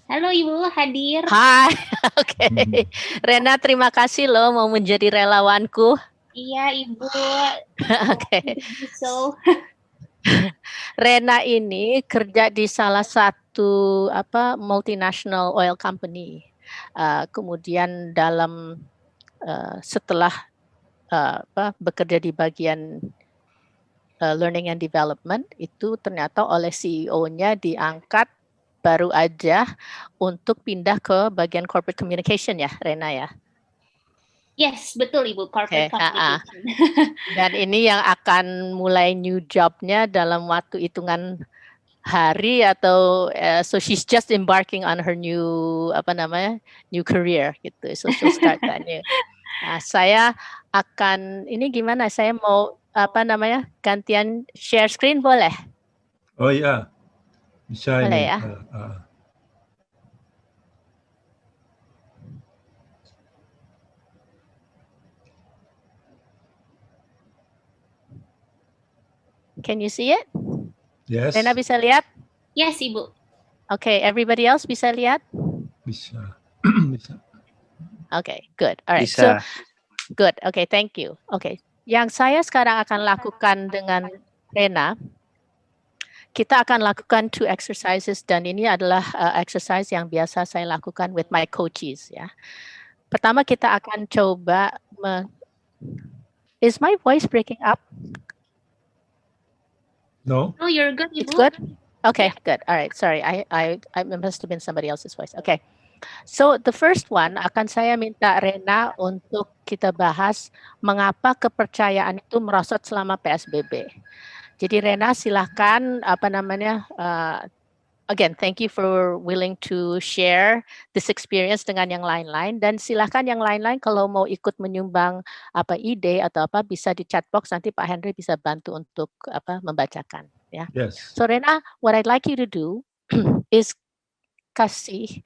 Halo Ibu, hadir. Hai, oke. Rena, terima kasih loh mau menjadi relawanku. Iya Ibu, Oke. happy to do so. Rena ini kerja di salah satu multinational oil company. Kemudian setelah bekerja di bagian learning and development itu ternyata oleh CEO-nya diangkat baru aja untuk pindah ke bagian corporate communication ya, Rena ya. Yes, betul Ibu, corporate Oke, communication. Dan ini yang akan mulai new job-nya dalam waktu hitungan hari atau so she's just embarking on her new career gitu, so she'll start that new. Nah, saya akan ini gimana? Saya mau gantian share screen boleh? Oh iya, bisa Boleh ini. ya? Can you see it? Yes, Rena bisa lihat? Yes Ibu. Okay, everybody else bisa lihat? bisa. Bisa. Okay, good. All right. Bisa. So good. Okay, thank you. Okay. Yang saya sekarang akan lakukan dengan Rena, kita akan lakukan 2 exercises dan ini adalah exercise yang biasa saya lakukan with my coaches ya. Pertama kita akan coba Is my voice breaking up? No? Oh, you're good Ibu. It's good? Okay, good. All right. Sorry, I must have been somebody else's voice. Okay. So the first one akan saya minta Rena untuk kita bahas mengapa kepercayaan itu merosot selama PSBB. Jadi Rena silahkan again, thank you for willing to share this experience dengan yang lain-lain dan silahkan yang lain-lain kalau mau ikut menyumbang ide atau bisa di chat box nanti Pak Henry bisa bantu untuk membacakan ya. Yes. So Rena, what I'd like you to do is kasih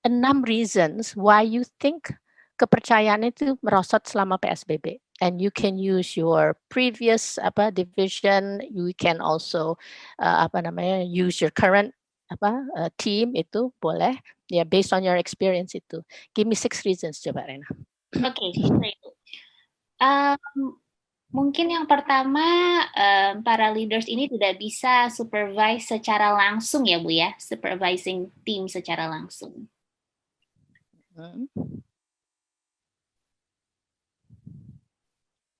6 reasons why you think kepercayaan itu merosot selama PSBB. And you can use your previous division, you can also use your current team itu boleh ya based on your experience itu. Give me 6 reasons coba Rena. Oke, sure Ibu. Mungkin yang pertama, para leaders ini tidak bisa supervise secara langsung ya Bu ya, supervising team secara langsung.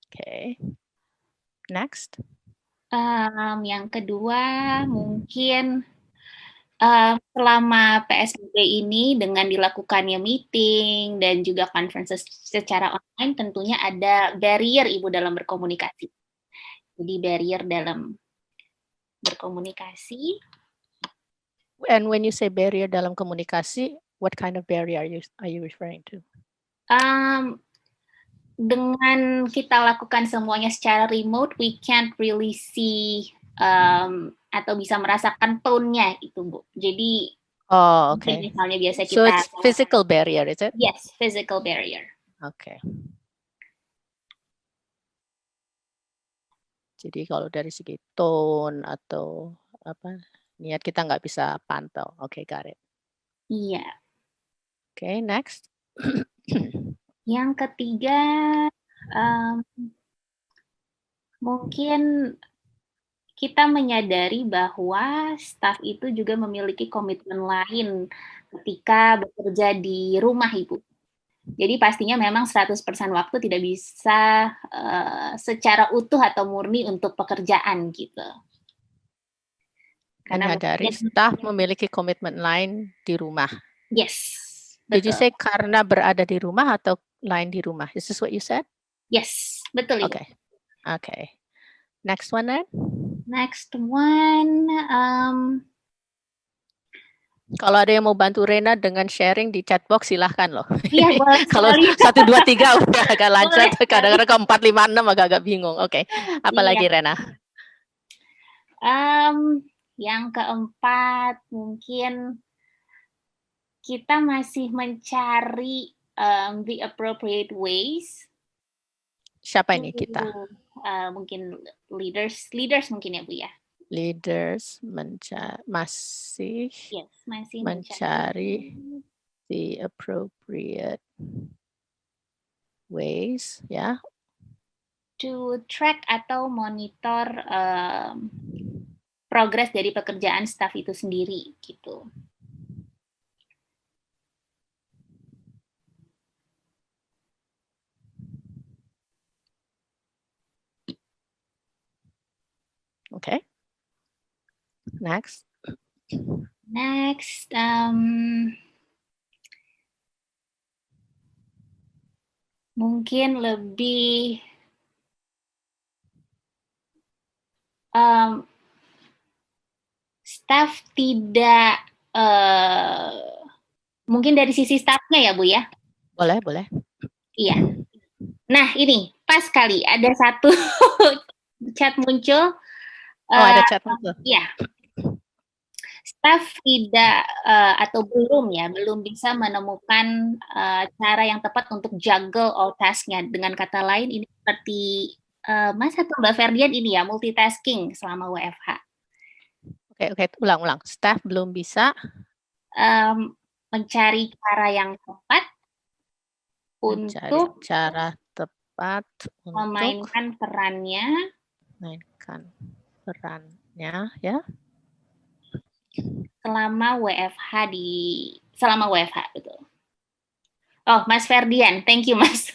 Okay. Next. Yang kedua, mungkin selama PSBB ini dengan dilakukannya meeting dan juga conferences secara online, tentunya ada barrier Ibu dalam berkomunikasi. Jadi barrier dalam berkomunikasi. And when you say barrier dalam komunikasi, what kind of barrier are you referring to? Dengan kita lakukan semuanya secara remote, we can't really see atau bisa merasakan tone-nya itu Bu. Jadi, okay. Misalnya biasa kita. So it's physical barrier, is it? Yes, physical barrier. Okay. Jadi kalau dari segi tone atau niat kita nggak bisa pantau. Okay, got it. Iya. Okay, next. Yang ketiga, mungkin kita menyadari bahwa staf itu juga memiliki komitmen lain ketika bekerja di rumah, Ibu. Jadi pastinya memang 100% waktu tidak bisa secara utuh atau murni untuk pekerjaan gitu. Karena dari staf memiliki komitmen lain di rumah. Yes. Did you say karena berada di rumah atau lain di rumah? Is this what you said? Yes, betul Ibu. Okay. Next one then. Next one. Kalau ada yang mau bantu Rena dengan sharing di chat box silahkan loh. Iya, boleh. Kalau 1, 2, 3 udah agak lancar, kadang-kadang ke 4, 5, 6 agak bingung. Oke. Apalagi Rena? Yang keempat mungkin kita masih mencari the appropriate ways. Siapa ini kita? Mungkin leaders mungkin ya Bu ya. leaders masih masih mencari the appropriate ways, ya, to track atau monitor progres dari pekerjaan staff itu sendiri, gitu. Okay. Next. Next, mungkin lebih staff tidak mungkin dari sisi staffnya ya Bu ya? Boleh. Iya. Nah ini pas kali ada satu chat muncul. Ada chat muncul. Iya. Staff tidak atau belum bisa menemukan cara yang tepat untuk juggle all task-nya. Dengan kata lain ini seperti Mas atau Mbak Ferdian ini ya multitasking selama WFH. Oke, ulang. Staff belum bisa mencari cara yang tepat untuk memainkan perannya ya. Selama WFH betul. Oh, Mas Ferdian, thank you Mas.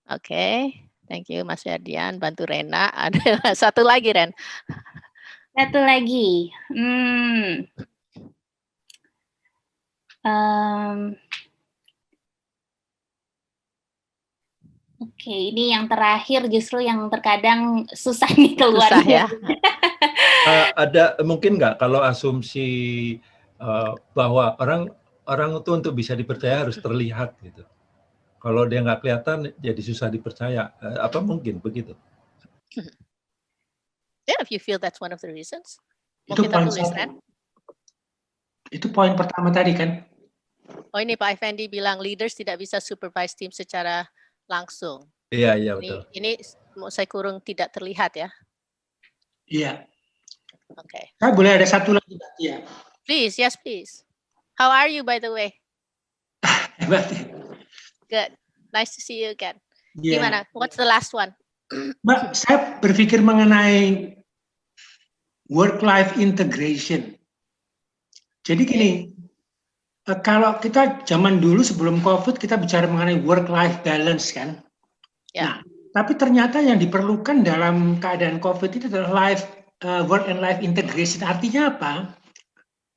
Oke, thank you Mas Ferdian, bantu Rena. Ada satu lagi Ren. Satu lagi. Oke, ini yang terakhir justru yang terkadang susah nih keluar. Susah ya. Ada mungkin nggak kalau asumsi bahwa orang itu untuk bisa dipercaya harus terlihat gitu. Kalau dia nggak kelihatan jadi susah dipercaya. Apa mungkin begitu? Yeah, if you feel that's one of the reasons. Itu poin pertama tadi kan? Oh ini Pak Effendi bilang leaders tidak bisa supervise tim secara langsung. Iya betul. Ini saya kurung tidak terlihat ya. Iya. Oke. Saya boleh ada satu lagi ya. Please, yes please. How are you by the way? Hebat. Good. Nice to see you again. Yeah. Gimana? What's the last one? Mbak, saya berpikir mengenai work-life integration. Jadi gini, kalau kita zaman dulu sebelum COVID kita bicara mengenai work-life balance kan. Yeah. Nah, tapi ternyata yang diperlukan dalam keadaan COVID itu adalah work and life integration. Artinya apa?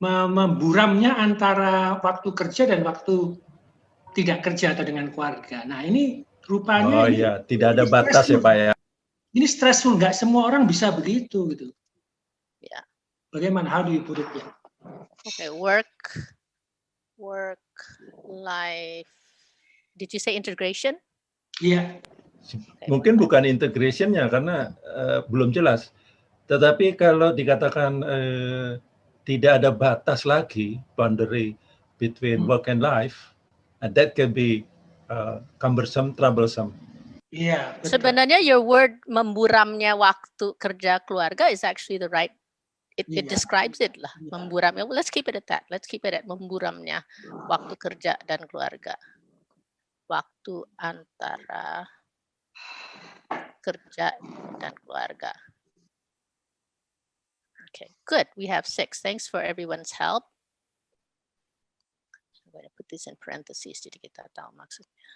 Memburamnya antara waktu kerja dan waktu tidak kerja atau dengan keluarga. Nah ini rupanya tidak ada batas ya Pak ya. Ini stressful, nggak semua orang bisa begitu gitu. Ya. Bagaimana? How do you put it ya? Okay, work, life. Did you say integration? Iya. Mungkin bukan integrationnya karena belum jelas. Tetapi kalau dikatakan tidak ada batas lagi, boundary between work and life, that can be cumbersome, troublesome. Iya. Sebenarnya your word memburamnya waktu kerja keluarga is actually the right. It describes it lah. Memburamnya. Well, let's keep it at that. Let's keep it at memburamnya waktu kerja dan keluarga. Waktu antara kerja dan keluarga. Okay, good. We have 6. Thanks for everyone's help. I'm going to put this in parentheses jadi kita tahu maksudnya.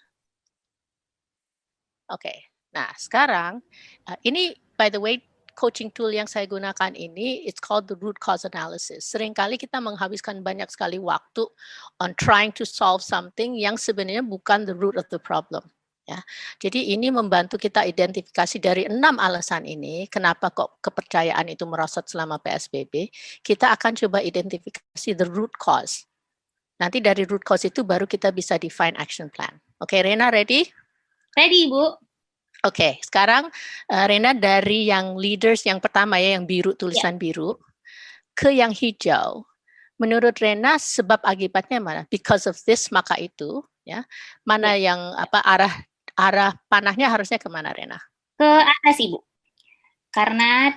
Oke, nah sekarang ini by the way coaching tool yang saya gunakan ini it's called the root cause analysis. Seringkali kita menghabiskan banyak sekali waktu on trying to solve something yang sebenarnya bukan the root of the problem. Ya, jadi ini membantu kita identifikasi dari 6 alasan ini kenapa kok kepercayaan itu merosot selama PSBB. Kita akan coba identifikasi the root cause. Nanti dari root cause itu baru kita bisa define action plan. Oke, Rena ready? Ready, Bu. Oke, sekarang Rena dari yang leaders yang pertama ya, yang biru, tulisan biru, ke yang hijau. Menurut Rena, sebab akibatnya mana? Because of this, maka itu, ya. Mana yang arah panahnya harusnya kemana, Rena? Ke atas, Ibu. karena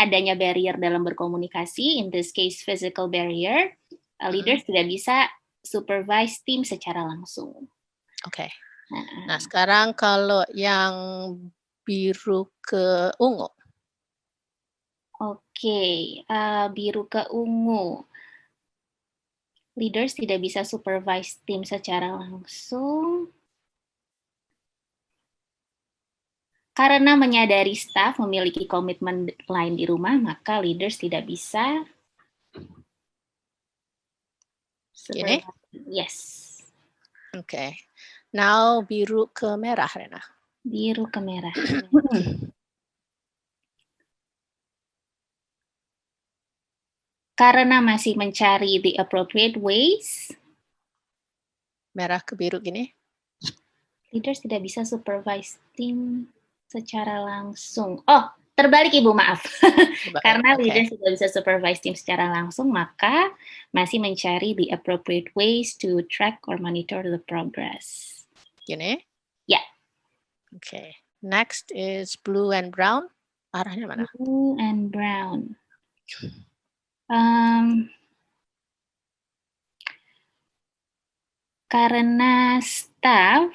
adanya barrier dalam berkomunikasi, in this case physical barrier, leaders tidak bisa supervise tim secara langsung. Oke. Nah, sekarang kalau yang biru ke ungu. Oke, biru ke ungu. Leaders tidak bisa supervise tim secara langsung karena menyadari staff memiliki komitmen lain di rumah, maka leaders tidak bisa Gini? Yes. Oke. Now biru ke merah, Rena. Biru ke merah. Karena masih mencari the appropriate ways. Merah ke biru gini. Leaders tidak bisa supervise tim secara langsung. Oh, terbalik Ibu, maaf. Karena leaders tidak bisa supervise tim secara langsung, maka masih mencari the appropriate ways to track or monitor the progress. Gini? Ya. Oke. Next is blue and brown. Arahnya mana? Blue and brown. Karena staff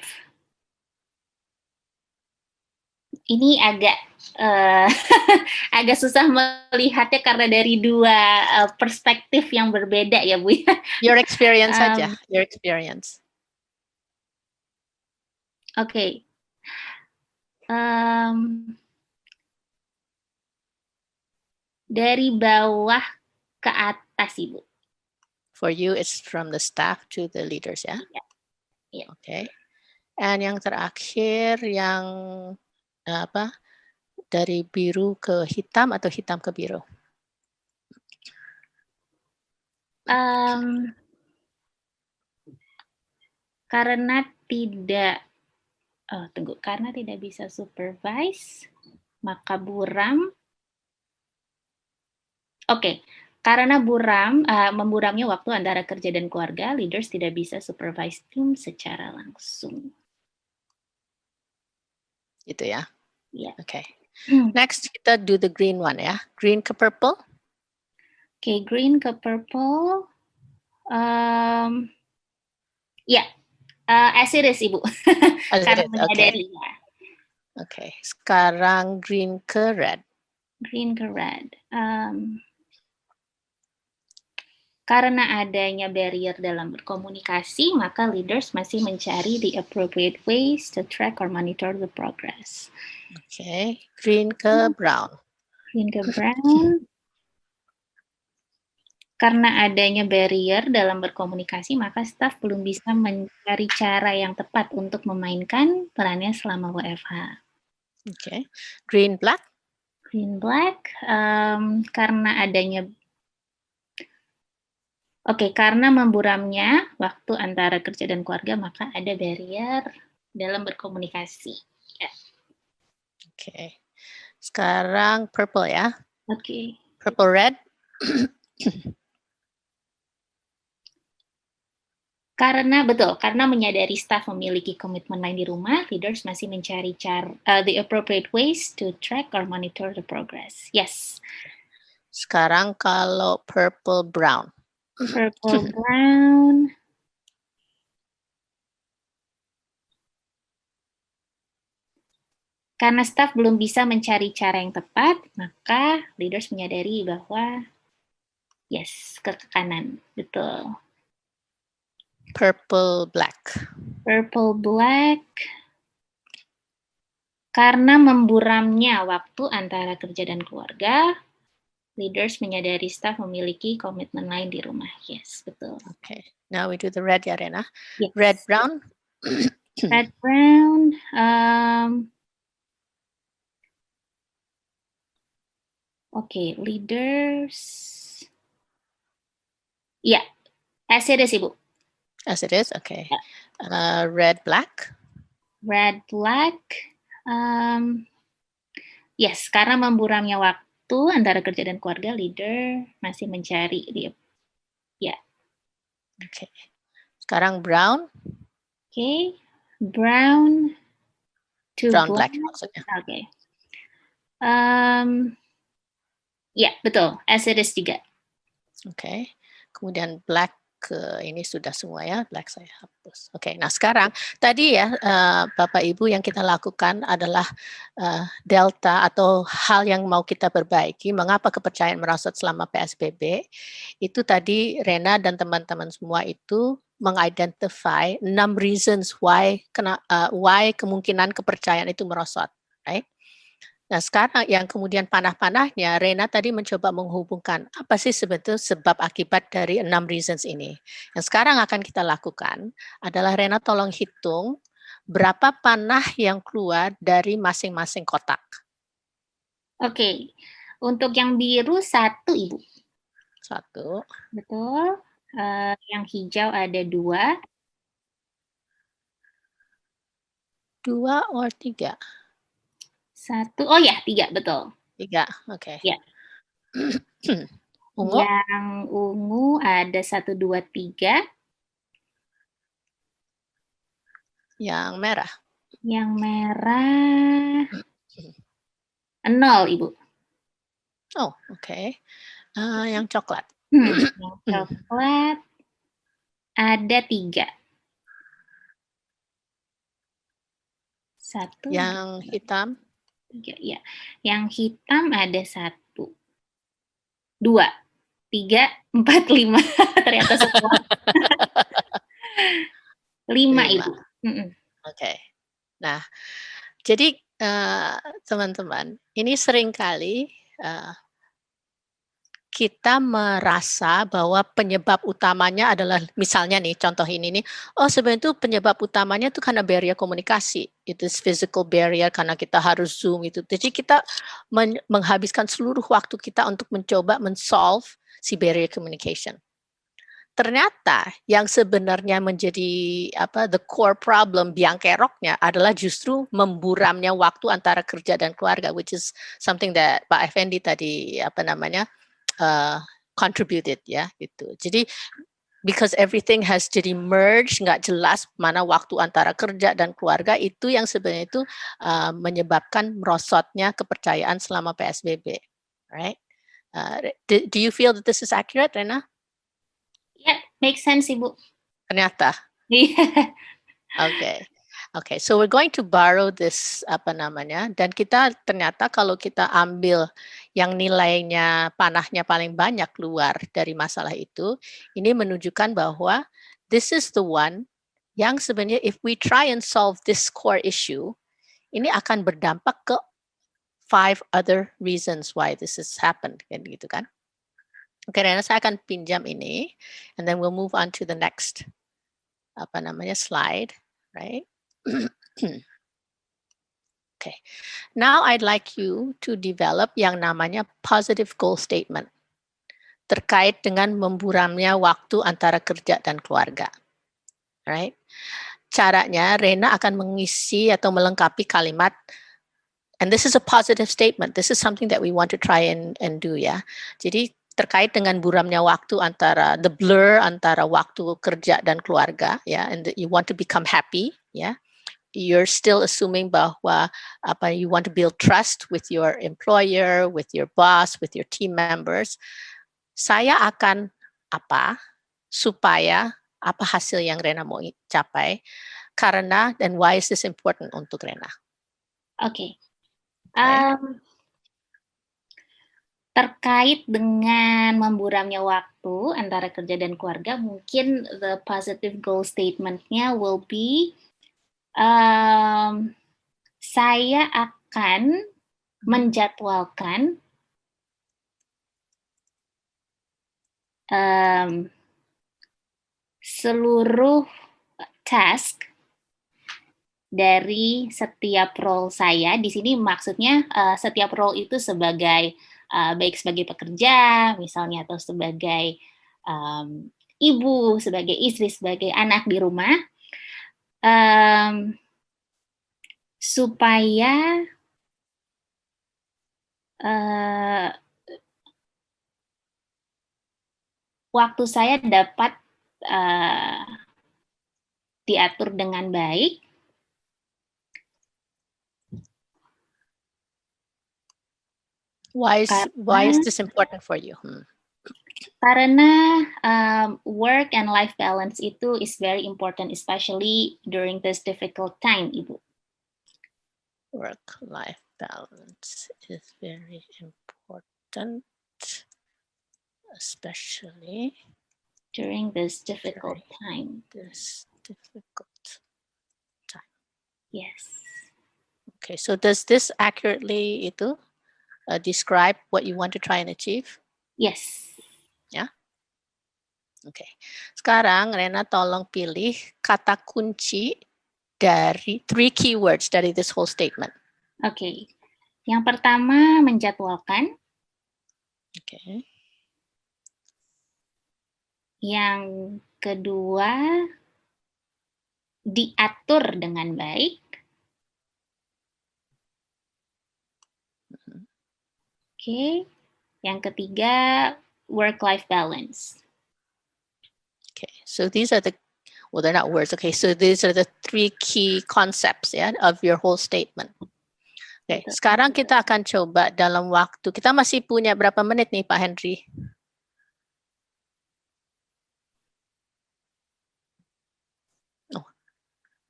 ini agak agak susah melihatnya karena dari dua perspektif yang berbeda ya Bu. Your experience saja, your experience. Oke. Dari bawah ke atas Ibu. For you, it's from the staff to the leaders, ya? Yeah. Okay. And yang terakhir yang apa? Dari biru ke hitam atau hitam ke biru? Karena tidak, karena tidak bisa supervise, maka buram. Oke. Karena memburamnya waktu antara kerja dan keluarga, leaders tidak bisa supervise tim secara langsung. Gitu ya? Iya. Oke. Next, kita do the green one ya. Green ke purple. Oke, green ke purple. Ya, as it is, Ibu. Karena menyadari. Oke. Sekarang green ke red. Green ke red. Karena adanya barrier dalam berkomunikasi, maka leaders masih mencari the appropriate ways to track or monitor the progress. Oke, green ke brown. Green ke brown. Karena adanya barrier dalam berkomunikasi, maka staf belum bisa mencari cara yang tepat untuk memainkan perannya selama WFH. Oke, green black. Green black, karena adanya karena memburamnya waktu antara kerja dan keluarga, maka ada barrier dalam berkomunikasi. Ya. Oke. Sekarang purple ya. Oke. Purple red. Karena menyadari staf memiliki komitmen lain di rumah, leaders masih mencari the appropriate ways to track or monitor the progress. Yes. Sekarang kalau purple brown. Purple brown. Karena staf belum bisa mencari cara yang tepat, maka leaders menyadari bahwa ke kanan, betul. Purple black. Purple black. Karena memburamnya waktu antara kerja dan keluarga, leaders menyadari staf memiliki komitmen lain di rumah. Yes, betul. Okay. Now we do the red ya, Rena. Yes. Red brown. Red brown. Leaders. Ya, as it is, Ibu. As it is, okay. Red black. Red black. Yes, karena memburamnya waktu antara kerja dan keluarga, leader masih mencari dia. Ya. Oke. Sekarang brown. Oke. Brown to brown black maksudnya. Oke. Ya, betul. As it is juga. Oke. Kemudian black ini sudah semua ya, black saya hapus. Oke, nah sekarang tadi ya Bapak Ibu yang kita lakukan adalah delta atau hal yang mau kita perbaiki, mengapa kepercayaan merosot selama PSBB. Itu tadi Rena dan teman-teman semua itu mengidentify 6 reasons why kemungkinan kepercayaan itu merosot, right? Nah, sekarang yang kemudian panah-panahnya, Rena tadi mencoba menghubungkan apa sih sebetulnya sebab akibat dari 6 reasons ini. Yang sekarang akan kita lakukan adalah Rena tolong hitung berapa panah yang keluar dari masing-masing kotak. Oke. Untuk yang biru 1, Ibu. 1. Betul. Yang hijau ada 2. 2 or 3? 1. Oh ya, 3, betul. 3, oke. Ya. Ungu? Yang ungu ada 1, 2, 3. Yang merah? Yang merah 0, Ibu. Oh, oke. Yang coklat? Yang coklat ada 3. 1. Yang hitam? 3, ya. Yang hitam ada 1, 2, 3, 4, 5. Ternyata semua. 5, Ibu. Oke. Nah, jadi teman-teman, ini seringkali kita merasa bahwa penyebab utamanya adalah misalnya nih contoh ini nih, oh sebenarnya itu penyebab utamanya itu karena barrier komunikasi, itu physical barrier karena kita harus Zoom itu. Jadi kita menghabiskan seluruh waktu kita untuk mencoba men-solve si barrier communication. Ternyata yang sebenarnya menjadi the core problem, biang keroknya adalah justru memburamnya waktu antara kerja dan keluarga, which is something that Pak Effendi tadi contributed ya gitu. Jadi because everything has jadi merge, nggak jelas mana waktu antara kerja dan keluarga, itu yang sebenarnya itu menyebabkan merosotnya kepercayaan selama PSBB, right? Do you feel that this is accurate, Rena? Ya, make sense, Ibu. Ternyata. Iya. Okay, so we're going to borrow this dan kita ternyata kalau kita ambil yang nilainya panahnya paling banyak keluar dari masalah itu, ini menunjukkan bahwa this is the one yang sebenarnya if we try and solve this core issue, ini akan berdampak ke 5 other reasons why this has happened, kan gitu kan? Oke, Rena, saya akan pinjam ini, and then we'll move on to the next slide, right? Okay, now I'd like you to develop yang namanya positive goal statement terkait dengan memburamnya waktu antara kerja dan keluarga, right? Caranya Rena akan mengisi atau melengkapi kalimat, and this is a positive statement. This is something that we want to try and do ya. Jadi terkait dengan buramnya waktu antara the blur antara waktu kerja dan keluarga ya, and you want to become happy ya. You're still assuming bahwa you want to build trust with your employer, with your boss, with your team members. Saya akan supaya apa hasil yang Rena mau capai, karena dan why is this important untuk Rena? Oke. Terkait dengan memburamnya waktu antara kerja dan keluarga, mungkin the positive goal statement-nya will be saya akan menjadwalkan seluruh task dari setiap role saya. Di sini maksudnya setiap role itu sebagai baik sebagai pekerja misalnya, atau sebagai ibu, sebagai istri, sebagai anak di rumah, supaya waktu saya dapat diatur dengan baik, Why is Karena this important for you? Karena work and life balance itu is very important, especially during this difficult time, Ibu. Work-life balance is very important, especially during this difficult time. Yes. Okay, so does this accurately describe what you want to try and achieve? Yes. Ya. Oke. Sekarang Rena tolong pilih kata kunci dari 3 keywords dari this whole statement. Oke. Yang pertama menjadwalkan. Oke. Yang kedua diatur dengan baik. Oke. Yang ketiga work-life balance. Okay, so these are well, they're not words. Okay, so these are the 3 key concepts of your whole statement. Oke, sekarang kita akan coba dalam waktu. Kita masih punya berapa menit nih, Pak Henry? Oh,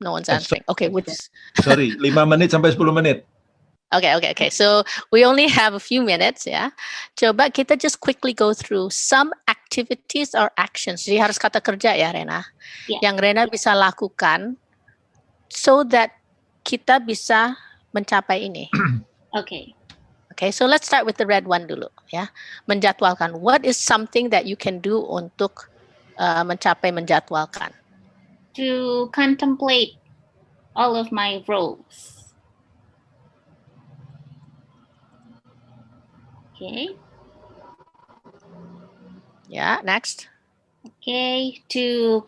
no one's answering. Okay, sorry, 5 menit sampai 10 menit. Okay. So we only have a few minutes, ya. Coba kita just quickly go through some activities or actions. Jadi harus kata kerja ya, Rena. Yeah. Yang Rena bisa lakukan so that kita bisa mencapai ini. Okay. Okay, so let's start with the red one dulu, ya. Menjadwalkan. What is something that you can do untuk mencapai menjadwalkan? To contemplate all of my roles. Okay. Yeah, next. Okay, to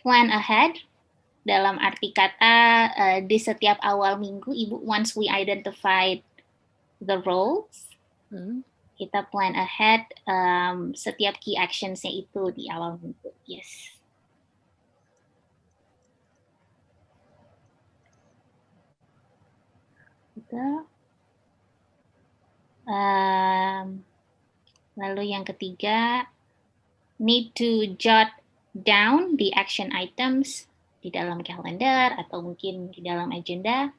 plan ahead. Dalam arti kata di setiap awal minggu, Ibu, once we identified the roles, kita plan ahead setiap key actions-nya itu di awal minggu. Yes. Gitu. Lalu yang ketiga, need to jot down the action items di dalam kalender atau mungkin di dalam agenda.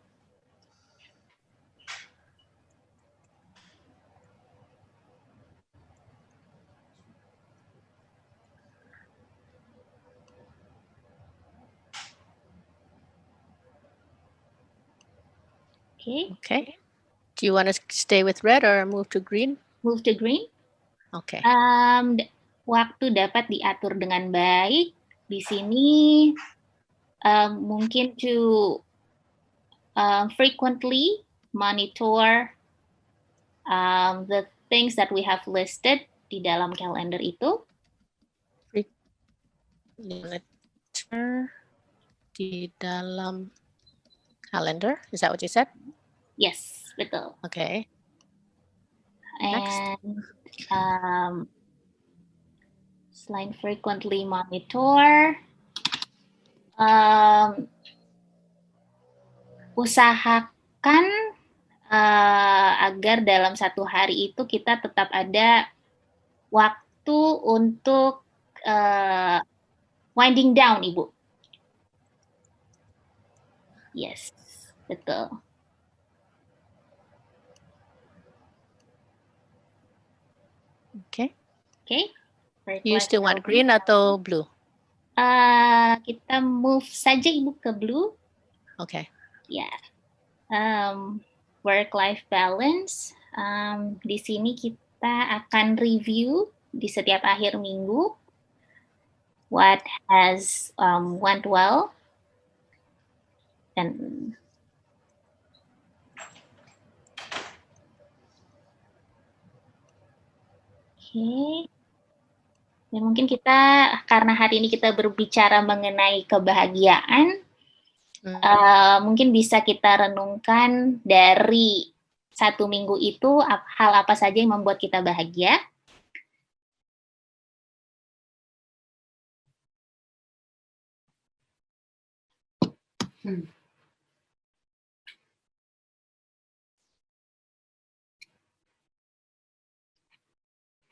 Okay. Do you want to stay with red or move to green? Move to green. Okay. Waktu dapat diatur dengan baik. Di sini mungkin to frequently monitor the things that we have listed di dalam kalender itu. Monitor di dalam calendar, is that what you said? Yes, betul. Okay. And selain frequently monitor, usahakan agar dalam satu hari itu kita tetap ada waktu untuk winding down, Ibu. Yes, betul. Okay. Okay. You still want green atau blue? Kita move saja, Ibu, ke blue. Okay. Ya. Work-life balance. Di sini kita akan review di setiap akhir minggu what has went well dan dan mungkin kita, karena hari ini kita berbicara mengenai kebahagiaan, mungkin bisa kita renungkan dari satu minggu itu hal apa saja yang membuat kita bahagia.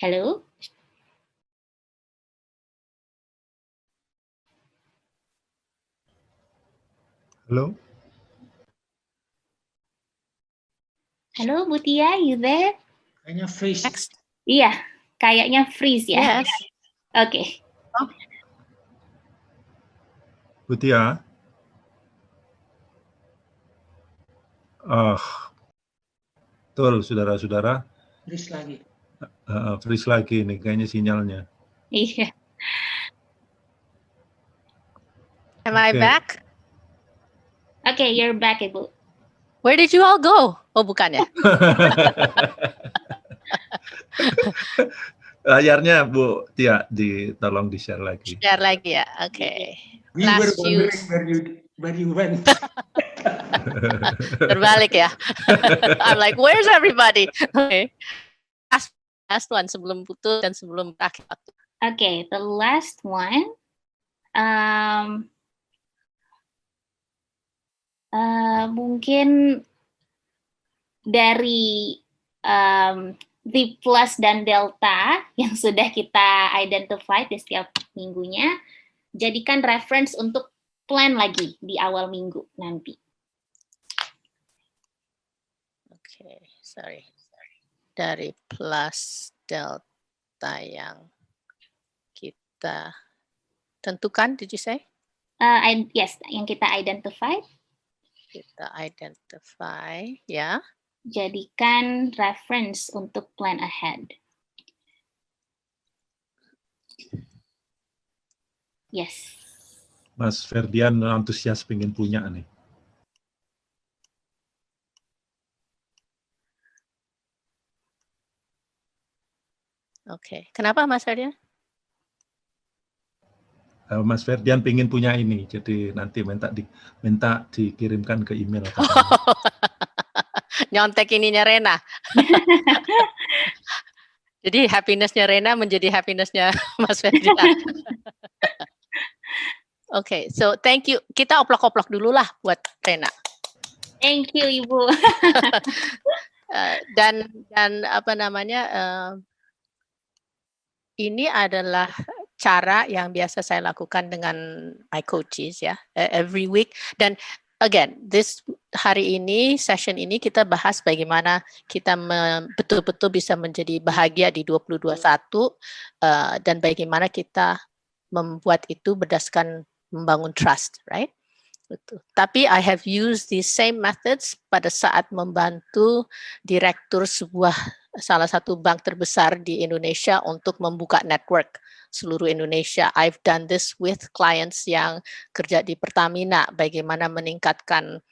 Halo? Halo? Halo, Bu Tia, you there? Kayaknya freeze. Next. Iya, kayaknya freeze ya. Yes. Oke. Bu Tia? Betul, saudara-saudara. Freeze lagi. Freeze lagi nih kayaknya sinyalnya. Iya. Am I Okay. back? Oke, you're back, Ibu. Where did you all go? Oh, bukan ya? Layarnya Bu Tia tolong di-share lagi. Share lagi ya. Oke. We were Last few. wondering where you went. Terbalik ya. I'm like, where's everybody? Okay. Last one sebelum putus dan sebelum berakhir waktu. Okay, the last one. Mungkin dari V plus dan delta yang sudah kita identify di setiap minggunya, jadikan reference untuk plan lagi di awal minggu nanti. Oke, sorry. Dari plus delta yang kita tentukan, did you say? Yes, yang kita identify. Kita identify, ya. Jadikan reference untuk plan ahead. Yes. Mas Ferdian antusias pengen punya nih. Oke, kenapa Mas Ferdian? Mas Ferdian pengen punya ini, jadi nanti minta dikirimkan ke email. Nyontek ininya Rena. Jadi happiness-nya Rena menjadi happiness-nya Mas Ferdian. Oke, so thank you. Kita oplok-oplok dulu lah buat Rena. Thank you, Ibu. Dan apa namanya? Ini adalah cara yang biasa saya lakukan dengan my coaches ya, every week. Dan again, hari ini, session ini kita bahas bagaimana kita betul-betul bisa menjadi bahagia di 2021 dan bagaimana kita membuat itu berdasarkan membangun trust, right? Betul. Tapi I have used these same methods pada saat membantu direktur salah satu bank terbesar di Indonesia untuk membuka network seluruh Indonesia. I've done this with clients yang kerja di Pertamina, bagaimana meningkatkan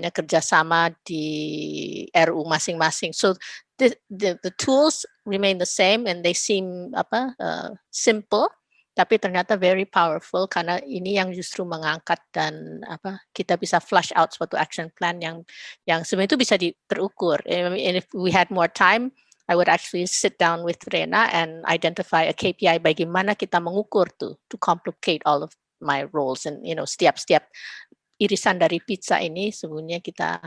kerjasama di RU masing-masing. So the tools remain the same and they seem simple. Tapi ternyata very powerful karena ini yang justru mengangkat dan kita bisa flush out suatu action plan yang sebenarnya itu bisa terukur. And if we had more time, I would actually sit down with Rena and identify a KPI bagaimana kita mengukur to complicate all of my roles and setiap irisan dari pizza ini sebenarnya kita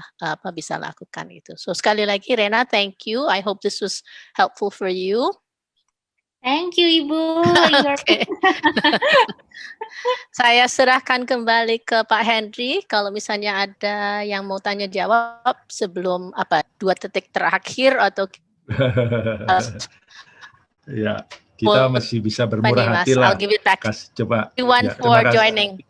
bisa lakukan itu. So sekali lagi Rena, thank you. I hope this was helpful for you. Thank you, Ibu. Okay. Saya serahkan kembali ke Pak Henry. Kalau misalnya ada yang mau tanya jawab sebelum 2 detik terakhir atau ya, kita masih bisa bermurah hati lah. I'll give it back. Coba. Everyone for joining.